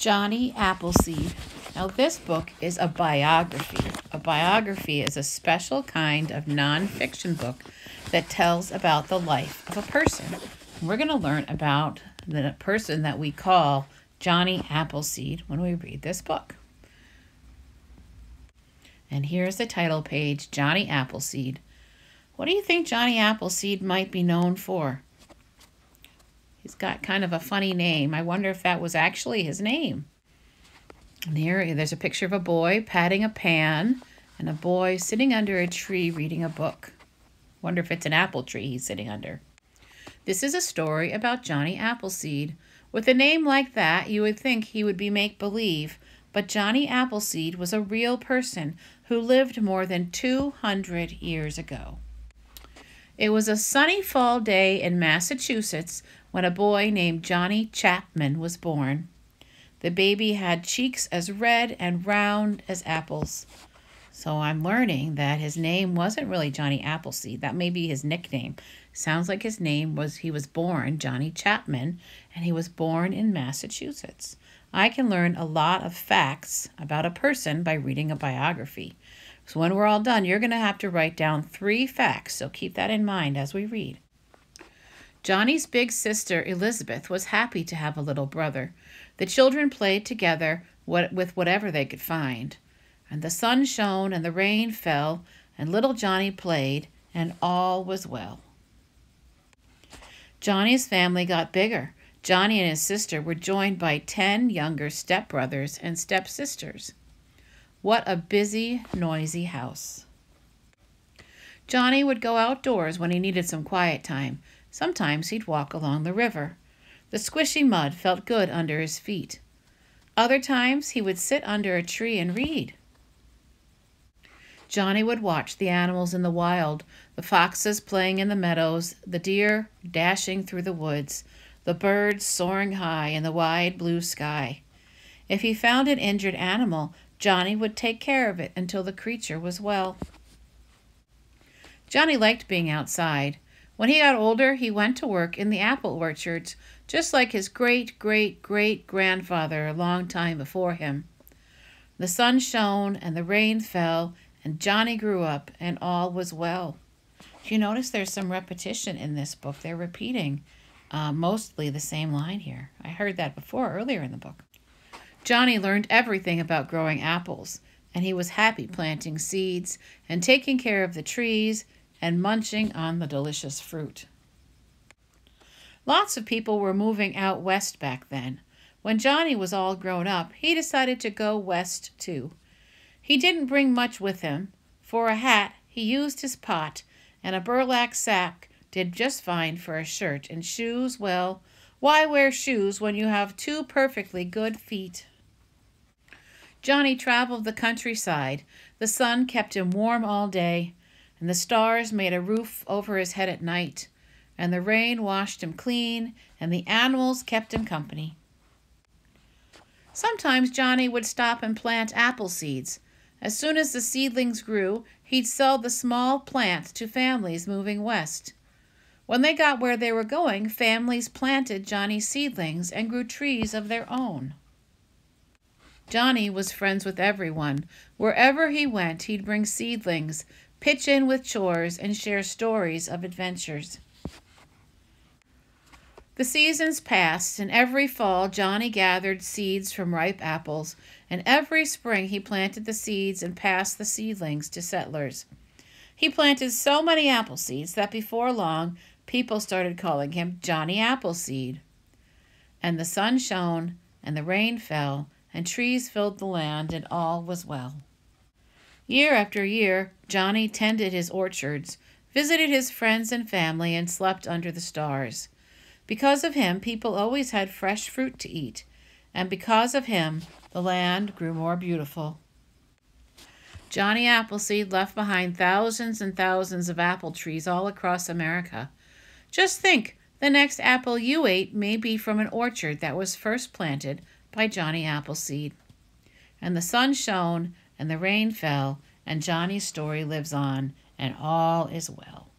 Johnny Appleseed. Now, this book is a biography. A biography is a special kind of nonfiction book that tells about the life of a person. We're going to learn about the person that we call Johnny Appleseed when we read this book. And here's the title page, Johnny Appleseed. What do you think Johnny Appleseed might be known for? He's got kind of a funny name. I wonder if that was actually his name. And there's a picture of a boy patting a pan and a boy sitting under a tree reading a book. Wonder if it's an apple tree he's sitting under. This is a story about Johnny Appleseed. With a name like that, you would think he would be make-believe, but Johnny Appleseed was a real person who lived more than 200 years ago. It was a sunny fall day in Massachusetts when a boy named Johnny Chapman was born. The baby had cheeks as red and round as apples. So I'm learning that his name wasn't really Johnny Appleseed. That may be his nickname. Sounds like his name was, he was born Johnny Chapman, and he was born in Massachusetts. I can learn a lot of facts about a person by reading a biography. So when we're all done, you're going to have to write down 3 facts, so keep that in mind as we read. Johnny's big sister, Elizabeth, was happy to have a little brother. The children played together with whatever they could find. And the sun shone and the rain fell, and little Johnny played, and all was well. Johnny's family got bigger. Johnny and his sister were joined by 10 younger stepbrothers and stepsisters. What a busy, noisy house. Johnny would go outdoors when he needed some quiet time. Sometimes he'd walk along the river. The squishy mud felt good under his feet. Other times he would sit under a tree and read. Johnny would watch the animals in the wild, the foxes playing in the meadows, the deer dashing through the woods, the birds soaring high in the wide blue sky. If he found an injured animal, Johnny would take care of it until the creature was well. Johnny liked being outside. When he got older, he went to work in the apple orchards, just like his great-great-great-grandfather a long time before him. The sun shone and the rain fell, and Johnny grew up, and all was well. You notice there's some repetition in this book. They're repeating mostly the same line here. I heard that before, earlier in the book. Johnny learned everything about growing apples, and he was happy planting seeds and taking care of the trees and munching on the delicious fruit. Lots of people were moving out west back then. When Johnny was all grown up, he decided to go west too. He didn't bring much with him. For a hat, he used his pot, and a burlap sack did just fine for a shirt, and shoes, well, why wear shoes when you have 2 perfectly good feet? Johnny traveled the countryside. The sun kept him warm all day, and the stars made a roof over his head at night, and the rain washed him clean, and the animals kept him company. Sometimes Johnny would stop and plant apple seeds. As soon as the seedlings grew, he'd sell the small plants to families moving west. When they got where they were going, families planted Johnny's seedlings and grew trees of their own. Johnny was friends with everyone. Wherever he went, he'd bring seedlings, pitch in with chores, and share stories of adventures. The seasons passed, and every fall Johnny gathered seeds from ripe apples, and every spring he planted the seeds and passed the seedlings to settlers. He planted so many apple seeds that before long, people started calling him Johnny Appleseed. And the sun shone, and the rain fell, and trees filled the land, and all was well. Year after year, Johnny tended his orchards, visited his friends and family, and slept under the stars. Because of him, people always had fresh fruit to eat, and because of him, the land grew more beautiful. Johnny Appleseed left behind thousands and thousands of apple trees all across America. Just think, the next apple you ate may be from an orchard that was first planted by Johnny Appleseed. And the sun shone, and the rain fell, and Johnny's story lives on, and all is well.